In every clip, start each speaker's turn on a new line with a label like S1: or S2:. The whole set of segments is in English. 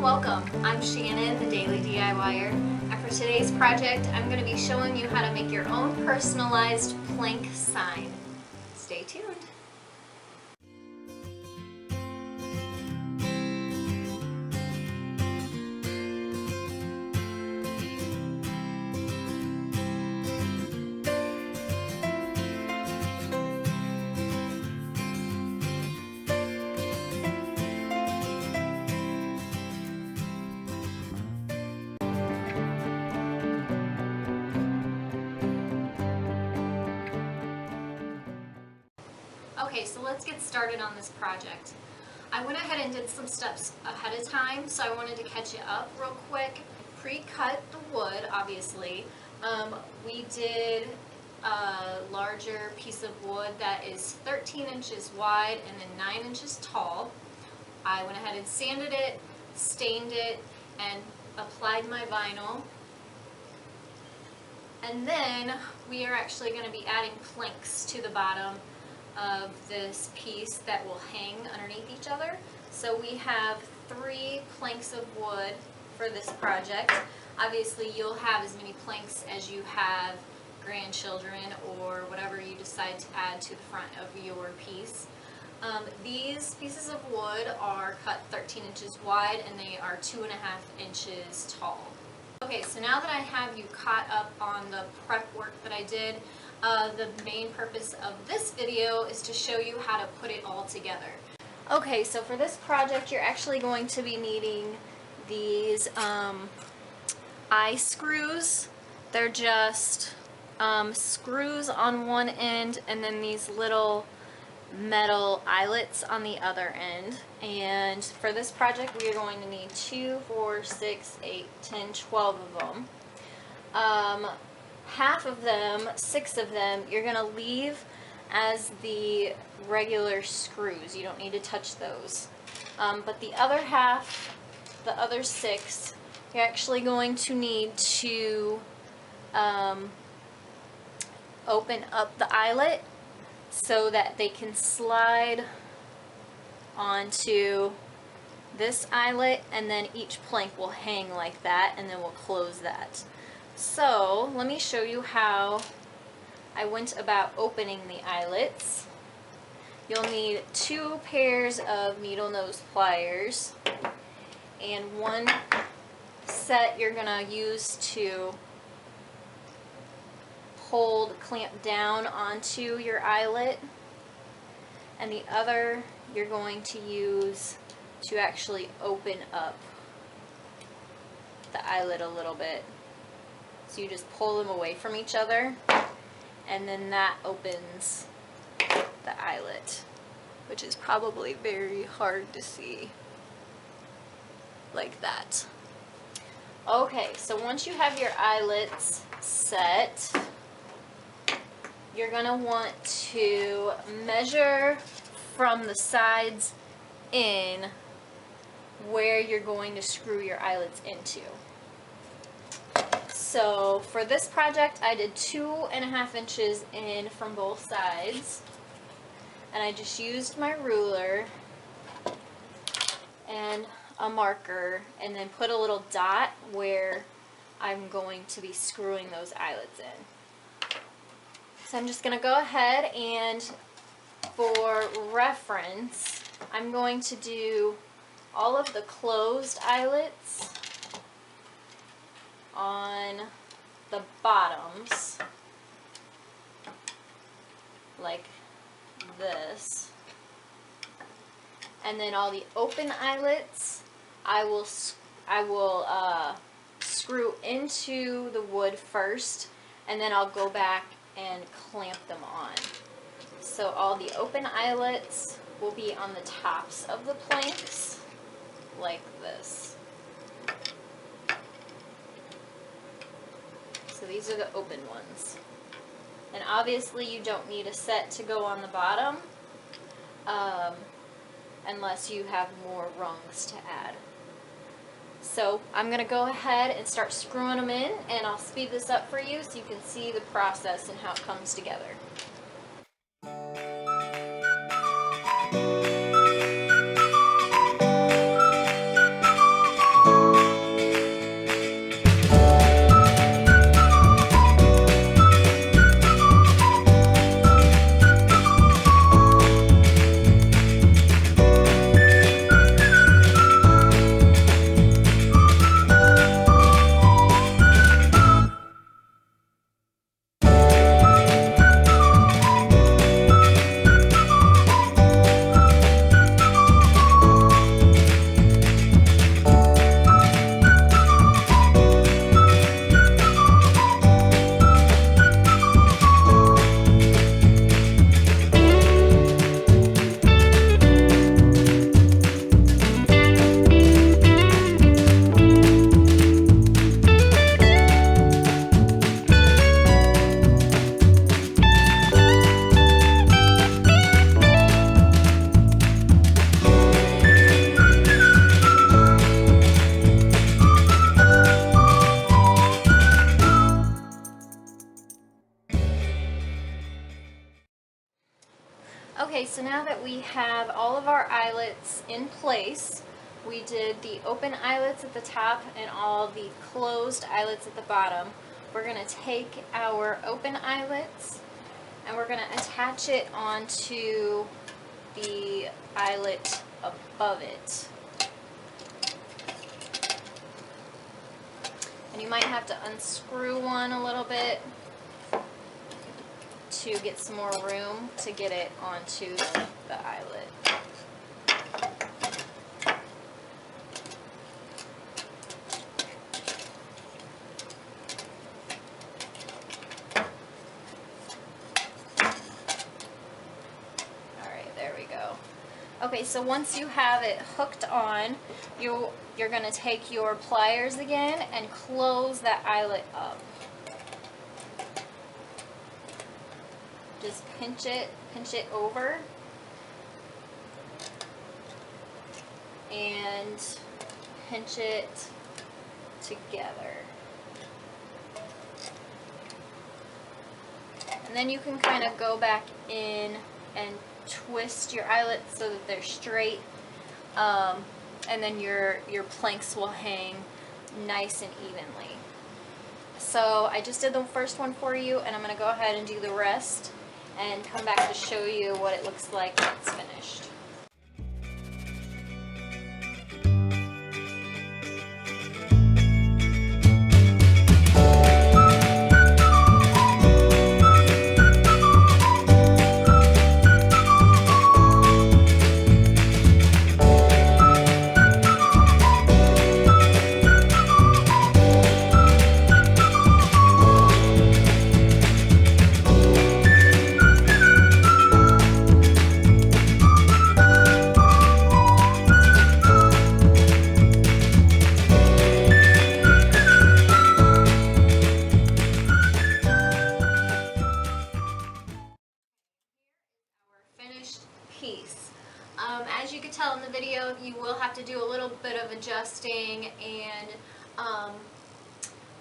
S1: and welcome. I'm Shannon, the Daily DIYer, and for today's project I'm going to be showing you how to make your own personalized plank sign. Stay tuned. Okay, so let's get started on this project. I went ahead and did some steps ahead of time, so I wanted to catch it up real quick. Pre-cut the wood, obviously. We did a larger piece of wood that is 13 inches wide and then 9 inches tall. I went ahead and sanded it, stained it, and applied my vinyl. And then we are actually going to be adding planks to the bottom of this piece that will hang underneath each other. So we have 3 planks of wood for this project. Obviously you'll have as many planks as you have grandchildren or whatever you decide to add to the front of your piece. These pieces of wood are cut 13 inches wide and they are 2.5 inches tall. Okay, so now that I have you caught up on the prep work that I did, the main purpose of this video is to show you how to put it all together. Okay, so for this project you're actually going to be needing these eye screws. They're just screws on one end and then these little metal eyelets on the other end. And for this project we are going to need 2, 4, 6, 8, 10, 12 of them. Half of them, 6 of them, you're going to leave as the regular screws. You don't need to touch those. But the other half, the other 6, you're actually going to need to open up the eyelet so that they can slide onto this eyelet, and then each plank will hang like that, and then we'll close that. So let me show you how I went about opening the eyelets. You'll need 2 pairs of needle nose pliers and 1 set you're gonna use to clamp down onto your eyelet, and the other you're going to use to actually open up the eyelet a little bit. So you just pull them away from each other, and then that opens the eyelet, which is probably very hard to see, like that. Okay, so once you have your eyelets set, you're going to want to measure from the sides in where you're going to screw your eyelets into. So for this project I did 2.5 inches in from both sides, and I just used my ruler and a marker and then put a little dot where I'm going to be screwing those eyelets in. So I'm just going to go ahead and, for reference, I'm going to do all of the closed eyelets on the bottoms, like this, and then all the open eyelets I will screw into the wood first, and then I'll go back and clamp them on. So all the open eyelets will be on the tops of the planks, like this. So these are the open ones. And obviously you don't need a set to go on the bottom unless you have more rungs to add. So I'm going to go ahead and start screwing them in, and I'll speed this up for you so you can see the process and how it comes together. so now that we have all of our eyelets in place, we did the open eyelets at the top and all the closed eyelets at the bottom. We're going to take our open eyelets and we're going to attach it onto the eyelet above it. And you might have to unscrew one a little bit to get some more room to get it onto the eyelet. Alright, there we go. Okay, so once you have it hooked on, you're going to take your pliers again and close that eyelet up. Just pinch it over, and pinch it together. And then you can kind of go back in and twist your eyelets so that they're straight, and then your planks will hang nice and evenly. So I just did the first one for you, and I'm going to go ahead and do the rest and come back to show you what it looks like when it's finished. Piece. As you could tell in the video, you will have to do a little bit of adjusting and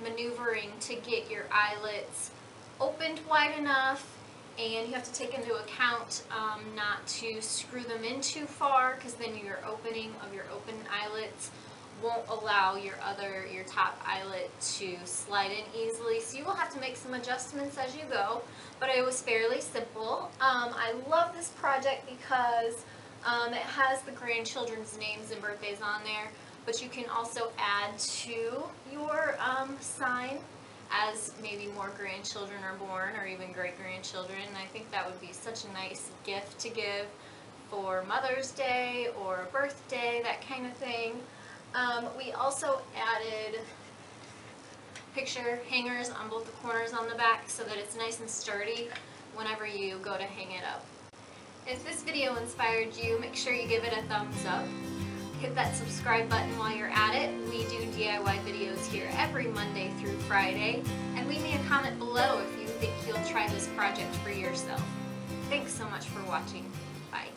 S1: maneuvering to get your eyelets opened wide enough, and you have to take into account not to screw them in too far, because then your opening of your open eyelets won't allow your top eyelet to slide in easily. So you will have to make some adjustments as you go, but it was fairly simple. I love this project because it has the grandchildren's names and birthdays on there, but you can also add to your sign as maybe more grandchildren are born, or even great-grandchildren. And I think that would be such a nice gift to give for Mother's Day or a birthday, that kind of thing. We also added picture hangers on both the corners on the back so that it's nice and sturdy whenever you go to hang it up. If this video inspired you, make sure you give it a thumbs up. Hit that subscribe button while you're at it. We do DIY videos here every Monday through Friday. And leave me a comment below if you think you'll try this project for yourself. Thanks so much for watching. Bye.